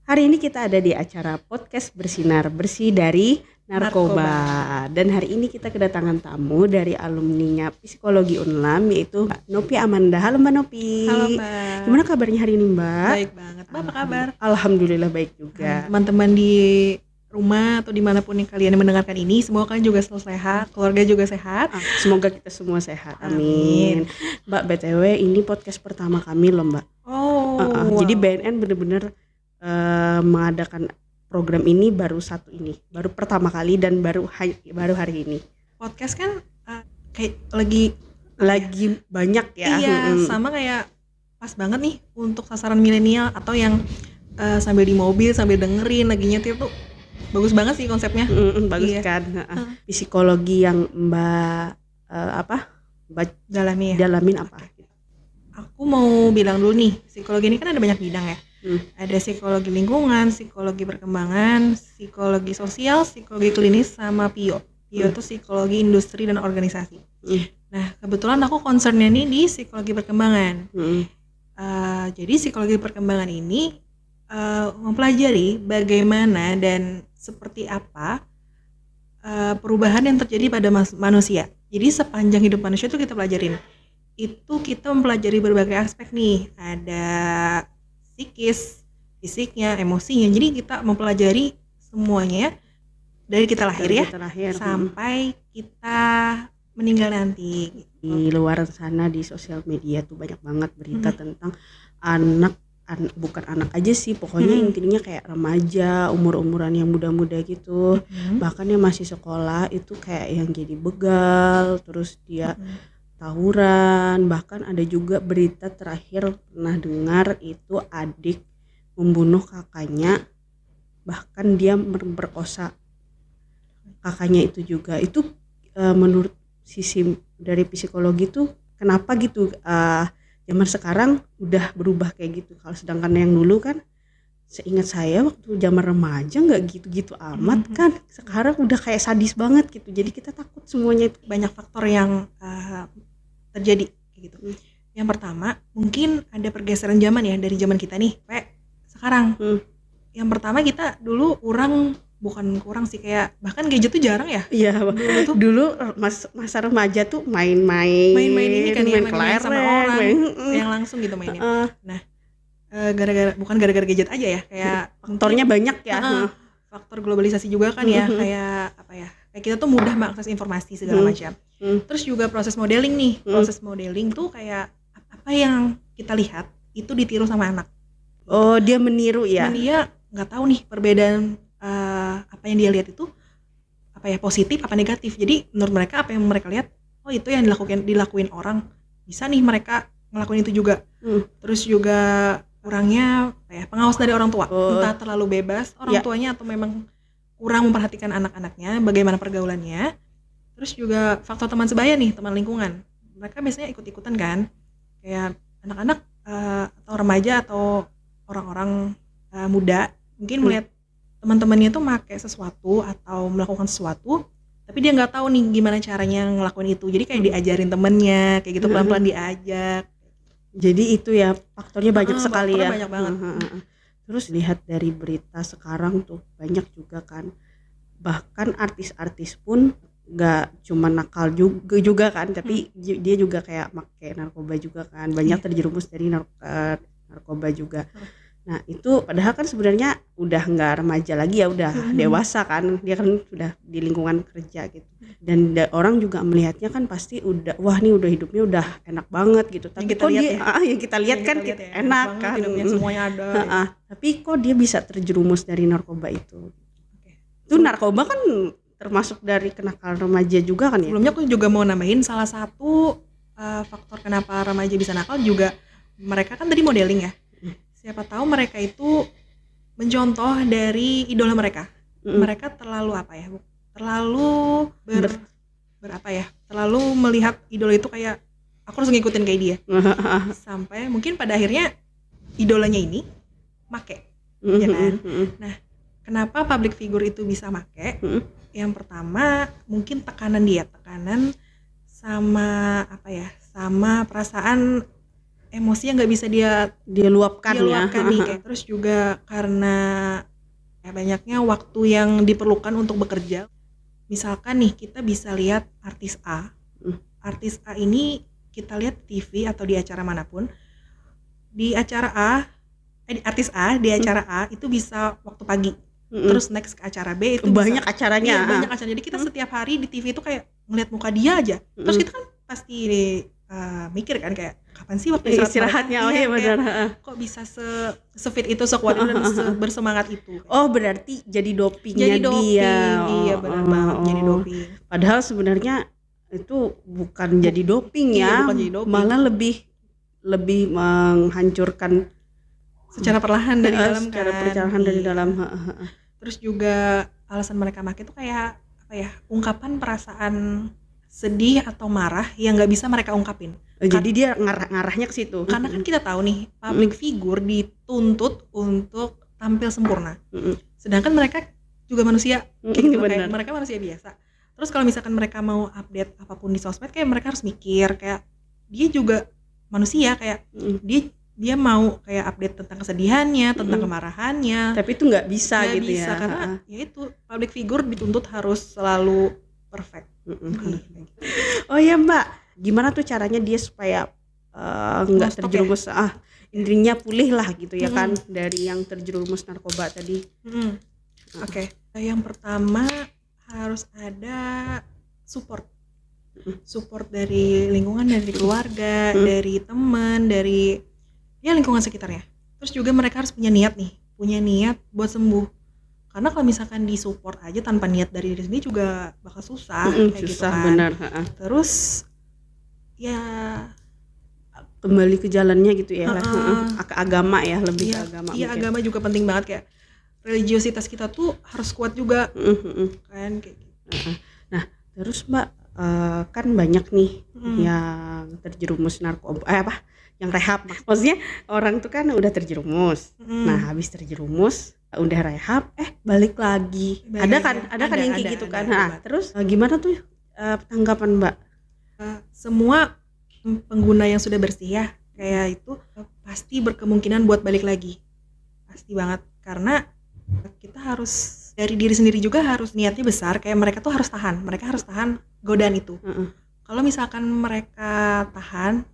Hari ini kita ada di acara podcast Bersinar Bersih dari Narkoba. Dan hari ini kita kedatangan tamu dari alumninya Psikologi Unlam, yaitu Mbak Nopi Amanda. Halo Mbak Nopi. Halo Mbak. Gimana kabarnya hari ini Mbak? Baik banget. Mbak apa kabar? Alhamdulillah baik juga. Teman-teman di rumah atau dimanapun yang kalian mendengarkan ini, semoga kalian juga selalu sehat, keluarga juga sehat. Semoga kita semua sehat. Amin. Mbak, BTW ini podcast pertama kami loh Mbak. Wow. Jadi BNN bener-bener mengadakan program ini baru pertama kali dan baru hari ini. Podcast kan kayak lagi banyak ya. Iya, sama kayak pas banget nih untuk sasaran milenial atau yang sambil di mobil sambil dengerin lagi nyetir tuh bagus banget sih konsepnya. Bagus iya. Kan. Psikologi yang Mbak dalamin apa? Aku mau bilang dulu nih, psikologi ini kan ada banyak bidang ya. Ada psikologi lingkungan, psikologi perkembangan, psikologi sosial, psikologi klinis, sama PIO. PIO itu psikologi industri dan organisasi. Nah, kebetulan aku concernnya nih di psikologi perkembangan. Jadi psikologi perkembangan ini mempelajari bagaimana dan seperti apa perubahan yang terjadi pada manusia. Jadi sepanjang hidup manusia itu kita pelajarin. Itu kita mempelajari berbagai aspek nih. Ada psikis, fisiknya, emosinya. Jadi kita mempelajari semuanya dari kita lahir sampai kita meninggal nanti. Di luar sana di sosial media tuh banyak banget berita tentang bukan anak aja sih, pokoknya intinya kayak remaja, umur-umuran yang muda-muda gitu. Bahkan yang masih sekolah itu kayak yang jadi begal, terus dia tawuran. Bahkan ada juga berita terakhir pernah dengar itu adik membunuh kakaknya, bahkan dia memperkosa kakaknya itu juga. Itu menurut sisi dari psikologi tuh kenapa gitu zaman sekarang udah berubah kayak gitu, kalau sedangkan yang dulu kan seingat saya waktu zaman remaja nggak gitu-gitu amat kan, sekarang udah kayak sadis banget gitu. Jadi kita takut semuanya itu. Banyak faktor yang terjadi gitu. Yang pertama mungkin ada pergeseran zaman ya, dari zaman kita nih sekarang. Yang pertama kita dulu bukan kurang sih, kayak bahkan gadget tuh jarang ya. Iya, dulu masa remaja tuh main-main ini kan, main kelereng sama orang yang langsung gitu mainin. Nah, bukan gara-gara gadget aja ya, kayak faktornya banyak ya. Faktor globalisasi juga kan ya, kayak kayak kita tuh mudah mengakses informasi segala macam. Terus juga proses modeling nih. Proses modeling tuh kayak apa yang kita lihat itu ditiru sama anak. Oh, dia meniru ya. Dan dia nggak tahu nih perbedaan apa yang dia lihat itu positif apa negatif. Jadi menurut mereka apa yang mereka lihat, oh itu yang dilakuin orang, bisa nih mereka ngelakuin itu juga. Terus juga kurangnya pengawas dari orang tua. Entah terlalu bebas orang tuanya atau memang kurang memperhatikan anak-anaknya, bagaimana pergaulannya. Terus juga faktor teman sebaya nih, teman lingkungan. Mereka biasanya ikut-ikutan kan, kayak anak-anak atau remaja atau orang-orang muda mungkin melihat teman-temannya tuh pakai sesuatu atau melakukan sesuatu, tapi dia nggak tahu nih gimana caranya ngelakuin itu. Jadi kayak diajarin temennya, kayak gitu pelan-pelan diajak. Jadi itu ya faktornya banyak sekali ya. Banyak banget. Terus lihat dari berita sekarang tuh banyak juga kan, bahkan artis-artis pun nggak cuma nakal juga kan, tapi dia juga kayak pakai narkoba juga kan, banyak terjerumus dari narkoba juga. Nah itu padahal kan sebenarnya udah nggak remaja lagi ya, udah dewasa kan, dia kan sudah di lingkungan kerja gitu. Dan orang juga melihatnya kan pasti udah, wah nih udah hidupnya udah enak banget gitu. Tapi kok dia yang kita lihat kan enak kan, hidupnya semuanya ada. Tapi kok dia bisa terjerumus dari narkoba itu. Itu narkoba kan termasuk dari kenakalan remaja juga kan ya. Sebelumnya aku juga mau nambahin salah satu faktor kenapa remaja bisa nakal juga, mereka kan tadi modeling ya. Siapa tahu mereka itu mencontoh dari idola mereka. Mereka terlalu terlalu melihat idola itu kayak aku harus ngikutin kayak dia. Sampai mungkin pada akhirnya idolanya ini make, ya kan? Nah, kenapa public figure itu bisa make? Yang pertama mungkin tekanan sama sama perasaan emosi yang nggak bisa dia luapkan ya. nih kayak. Terus juga karena banyaknya waktu yang diperlukan untuk bekerja. Misalkan nih kita bisa lihat artis A. Artis A ini kita lihat TV atau di acara manapun. Di acara artis A di acara A itu bisa waktu pagi. Terus next ke acara B itu banyak acaranya. Iya, banyak acaranya. Jadi kita setiap hari di TV itu kayak ngeliat muka dia aja. Terus kita kan pasti mikir kan kayak kapan sih waktu istirahatnya. Oh iya benar. Kok bisa se-fit itu, sekuat itu dan bersemangat itu. Oh berarti jadi dopingnya dia. Iya benar banget, jadi doping. Padahal sebenarnya itu bukan jadi doping ya. Bukan jadi doping. Malah lebih menghancurkan secara perlahan dari dalam secara kan. perlahan dari dalam. Terus juga alasan mereka pakai itu kayak apa ya, ungkapan perasaan sedih atau marah yang nggak bisa mereka ungkapin. Jadi dia ngarahnya ke situ. Karena kan kita tahu nih, public figure dituntut untuk tampil sempurna. Sedangkan mereka juga manusia, gitu, kayak mereka manusia biasa. Terus kalau misalkan mereka mau update apapun di sosmed, kayak mereka harus mikir kayak dia juga manusia, kayak dia mau kayak update tentang kesedihannya, tentang kemarahannya. Tapi itu nggak bisa gak gitu bisa, ya. Karena ya itu public figure dituntut harus selalu perfect. Oh ya Mbak, gimana tuh caranya dia supaya nggak terjerumus intinya pulih lah gitu ya kan dari yang terjerumus narkoba tadi. Oke. Yang pertama harus ada support dari lingkungan, dari keluarga, dari teman, dari ya lingkungan sekitarnya. Terus juga mereka harus punya niat buat sembuh. Karena kalau misalkan disupport aja tanpa niat dari diri sendiri juga bakal susah, kayak susah, gitu kan. Benar. Terus ya kembali ke jalannya gitu ya, ke agama ya, lebih ke agama. Iya, agama juga penting banget, kayak religiositas kita tuh harus kuat juga, kan kayak gitu. Nah, terus Mbak, kan banyak nih yang terjerumus narkoba, yang rehab. Maksudnya orang tuh kan udah terjerumus. Nah, habis terjerumus udah rehab, balik lagi. Ada kan yang kayak gitu kan. Nah, terus gimana tuh tanggapan Mbak? Semua pengguna yang sudah bersih ya, kayak itu pasti berkemungkinan buat balik lagi. Pasti banget, karena kita harus dari diri sendiri juga harus niatnya besar, kayak mereka tuh harus tahan godaan itu. Kalau misalkan mereka tahan,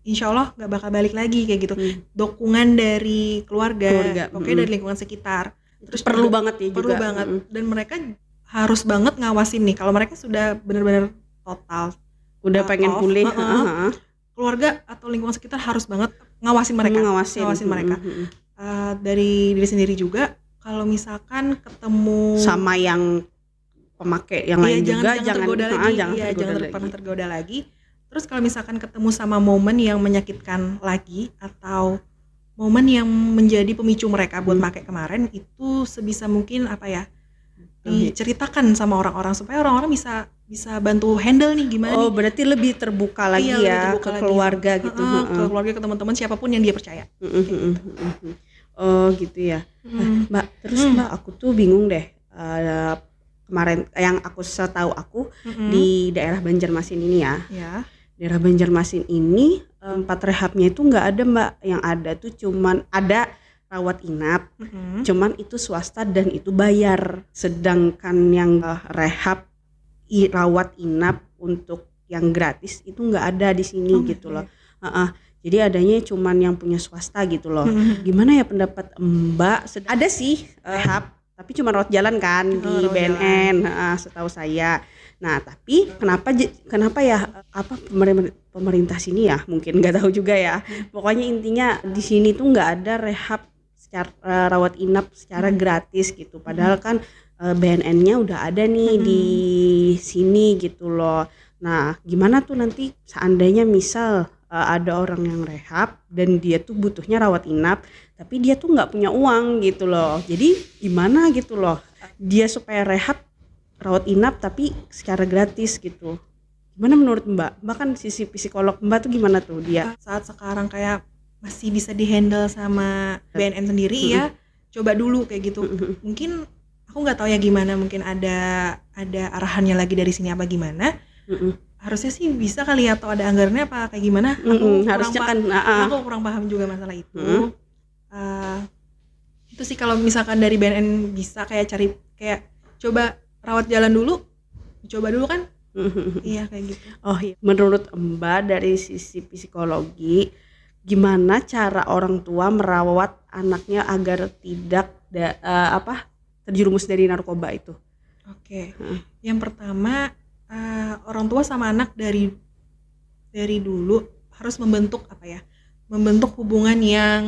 insya Allah nggak bakal balik lagi kayak gitu. Dukungan dari keluarga. Oke, dari lingkungan sekitar. Terus perlu banget ya perlu juga. banget. Dan mereka harus banget ngawasin nih. Kalau mereka sudah benar-benar total udah pengen pulih, keluarga atau lingkungan sekitar harus banget ngawasin mereka. Mereka. Dari diri sendiri juga. Kalau misalkan ketemu sama yang pemakai yang lain juga, jangan pernah tergoda lagi. Terus kalau misalkan ketemu sama momen yang menyakitkan lagi atau momen yang menjadi pemicu mereka buat pakai kemarin, itu sebisa mungkin diceritakan sama orang-orang supaya orang-orang bisa bantu handle nih gimana. Oh, berarti lebih terbuka lagi ke keluarga gitu. Ke keluarga, ke teman-teman, siapapun yang dia percaya. Oh gitu ya. Mbak, terus Mbak, aku tuh bingung deh. Kemarin yang aku setahu aku di daerah Banjarmasin ini ya. Daerah Banjarmasin ini tempat rehabnya itu nggak ada Mbak. Yang ada tuh cuman ada rawat inap. Cuman itu swasta dan itu bayar. Sedangkan yang rehab rawat inap untuk yang gratis itu nggak ada di sini gitu loh. Jadi adanya cuman yang punya swasta gitu loh. Gimana ya pendapat Mbak? Ada sih rehab, tapi cuma rawat jalan kan di BNN, setahu saya. Nah, tapi kenapa ya pemerintah sini ya? Mungkin nggak tahu juga ya. Pokoknya intinya di sini tuh nggak ada rehab secara rawat inap secara gratis gitu. Padahal kan BNN-nya udah ada nih di sini gitu loh. Nah, gimana tuh nanti seandainya misal ada orang yang rehab dan dia tuh butuhnya rawat inap, tapi dia tuh nggak punya uang gitu loh. Jadi gimana gitu loh dia supaya rehab rawat inap tapi secara gratis gitu. Gimana menurut Mbak? Mbak kan sisi psikolog Mbak tuh gimana tuh dia? Saat sekarang kayak masih bisa dihandle sama BNN sendiri ya, coba dulu kayak gitu. Mungkin aku nggak tahu ya gimana, mungkin ada arahannya lagi dari sini apa gimana. harusnya sih bisa kali ya, atau ada anggarannya apa kayak gimana. Aku harusnya kan aku kurang paham juga masalah itu. Itu sih kalau misalkan dari BNN bisa kayak cari, kayak coba rawat jalan dulu, coba dulu kan. Iya kayak gitu. Oh iya. Menurut Mbak dari sisi psikologi, gimana cara orang tua merawat anaknya agar tidak terjerumus dari narkoba itu? Oke. Yang pertama, orang tua sama anak dari dulu harus membentuk membentuk hubungan yang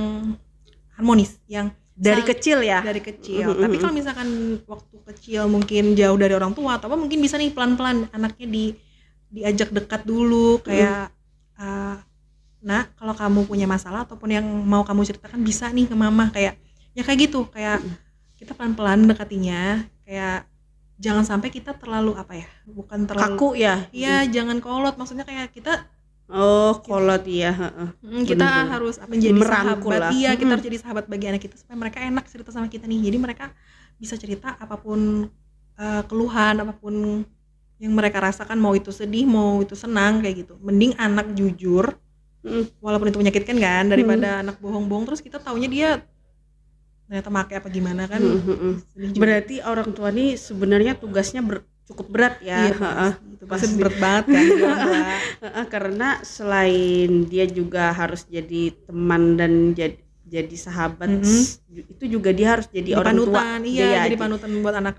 harmonis, yang dari kecil ya. Dari kecil. Tapi kalau misalkan waktu kecil mungkin jauh dari orang tua atau apa, mungkin bisa nih pelan-pelan anaknya diajak dekat dulu, kayak nah kalau kamu punya masalah ataupun yang mau kamu ceritakan bisa nih ke mama, kayak gitu, kayak kita pelan-pelan dekatinya, kayak jangan sampai kita terlalu bukan terlalu kaku ya. Iya, jangan kolot, maksudnya kayak kita kolot ya. Kita harus menjadi merangkul sahabat. lah. Iya, kita harus jadi sahabat bagi anak kita supaya mereka enak cerita sama kita nih. Jadi mereka bisa cerita apapun keluhan, apapun yang mereka rasakan, mau itu sedih, mau itu senang, kayak gitu. Mending anak jujur, walaupun itu menyakitkan kan, daripada anak bohong-bohong terus kita taunya dia ternyata make apa gimana kan. Berarti orang tua nih sebenarnya tugasnya cukup berat ya. Iya, itu pasti berat banget kan. Karena selain dia juga harus jadi teman dan jadi sahabat, itu juga dia harus jadi orang panutan, tua. Iya, jadi panutan buat anak.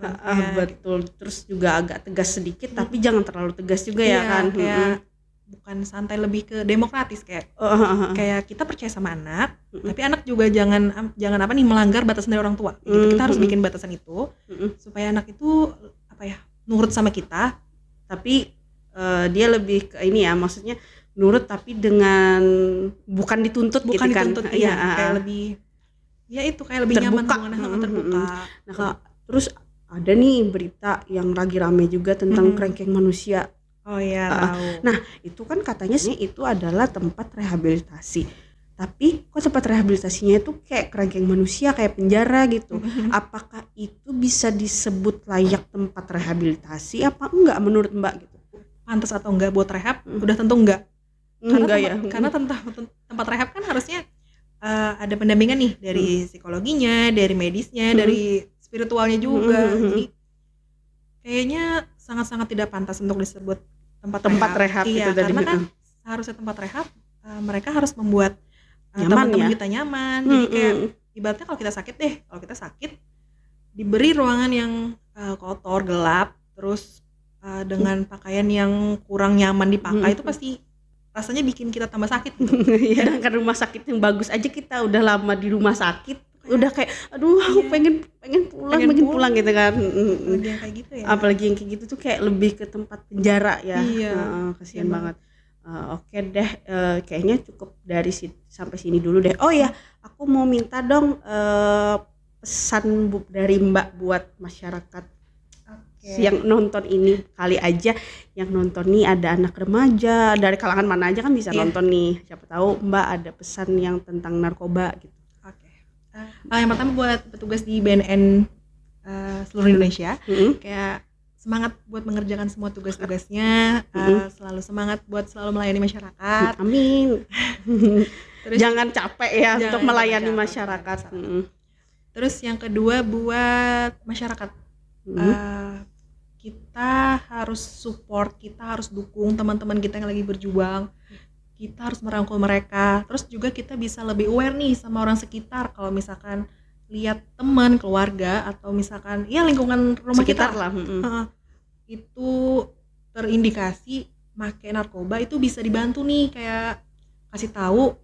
Betul. Terus juga agak tegas sedikit, tapi jangan terlalu tegas juga ya kan. Kayak bukan santai, lebih ke demokratis, kayak kayak kita percaya sama anak, tapi anak juga jangan melanggar batasan dari orang tua. Gitu. Kita harus bikin batasan itu supaya anak itu nurut sama kita, tapi dia lebih ke ini ya, maksudnya nurut tapi dengan bukan dituntut gitu kan. Kayak lebih kayak lebih terbuka. Nyaman, terbuka. Nah, terus ada nih berita yang lagi rame juga tentang kerangkeng manusia. Oh iya, tahu. Nah, itu kan katanya sih itu adalah tempat rehabilitasi. Tapi kok tempat rehabilitasinya itu kayak kerangkeng manusia, kayak penjara gitu. Apakah itu bisa disebut layak tempat rehabilitasi apa enggak menurut Mbak gitu? Pantas atau enggak buat rehab? Udah tentu enggak. Karena tempat rehab kan harusnya ada pendampingan nih dari psikologinya, dari medisnya, dari spiritualnya juga. Jadi kayaknya sangat-sangat tidak pantas untuk disebut tempat rehab. Iya, itu karena kan harusnya tempat rehab mereka harus membuat teman-teman kita nyaman. Jadi kayak ibaratnya kalau kita sakit diberi ruangan yang kotor, gelap, terus dengan pakaian yang kurang nyaman dipakai, itu pasti rasanya bikin kita tambah sakit gitu. Sedangkan rumah sakit yang bagus aja kita udah lama di rumah sakit udah kayak aduh aku pengen pulang gitu kan. Apalagi yang kayak gitu ya. Apalagi yang kayak gitu tuh kayak lebih ke tempat penjara ya. Kasihan banget. Oke deh, kayaknya cukup dari sampai sini dulu deh. Oh ya, aku mau minta dong pesan dari Mbak buat masyarakat yang nonton ini. Kali aja yang nonton nih ada anak remaja, dari kalangan mana aja kan bisa nonton nih. Siapa tahu Mbak ada pesan yang tentang narkoba gitu. Yang pertama buat petugas di BNN seluruh Indonesia, kayak semangat buat mengerjakan semua tugas-tugasnya, selalu semangat buat selalu melayani masyarakat. Amin. Terus, jangan capek ya untuk melayani masyarakat. Terus yang kedua buat masyarakat, kita harus support, kita harus dukung teman-teman kita yang lagi berjuang. Kita harus merangkul mereka. Terus juga kita bisa lebih aware nih sama orang sekitar. Kalau misalkan lihat teman, keluarga, atau misalkan lingkungan rumah sekitar kita lah, itu terindikasi pakai narkoba, itu bisa dibantu nih, kayak kasih tahu,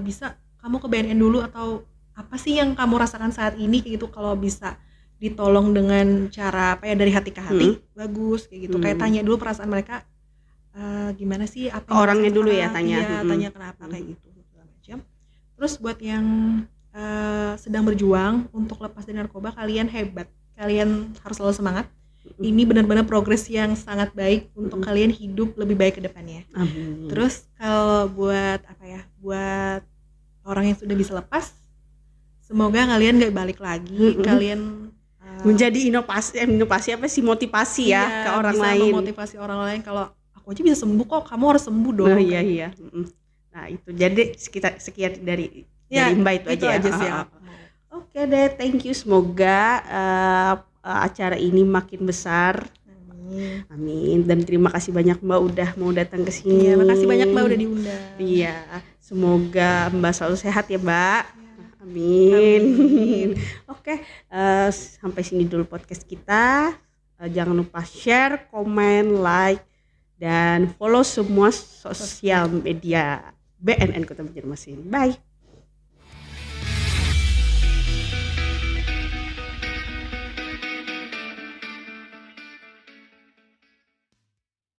bisa kamu ke BNN dulu, atau apa sih yang kamu rasakan saat ini, kayak gitu. Kalau bisa ditolong dengan cara dari hati ke hati, bagus kayak gitu. Kayak tanya dulu perasaan mereka. Gimana sih, apa orangnya dulu ya, tanya kenapa kayak gitu macam. Terus buat yang sedang berjuang untuk lepas dari narkoba, kalian hebat, kalian harus selalu semangat. Ini benar-benar progres yang sangat baik untuk kalian hidup lebih baik ke depannya. Terus kalau buat buat orang yang sudah bisa lepas, semoga kalian gak balik lagi, kalian menjadi inovasi apa sih, motivasi ya ke orang bisa lain. Memotivasi orang lain kalau aku aku aja bisa sembuh kok, kamu harus sembuh dong. Nah, iya. Nah itu jadi sekian dari Mbak itu aja sih ya. Oke deh, thank you. Semoga acara ini makin besar. Amin. Dan terima kasih banyak Mbak udah mau datang ke sini. Iya, makasih banyak Mbak udah diundang. Iya, semoga Mbak selalu sehat ya Mbak. Amin. Oke, sampai sini dulu podcast kita. Jangan lupa share, komen, like, dan follow semua sosial media BNN Kota Banjarmasin. Bye.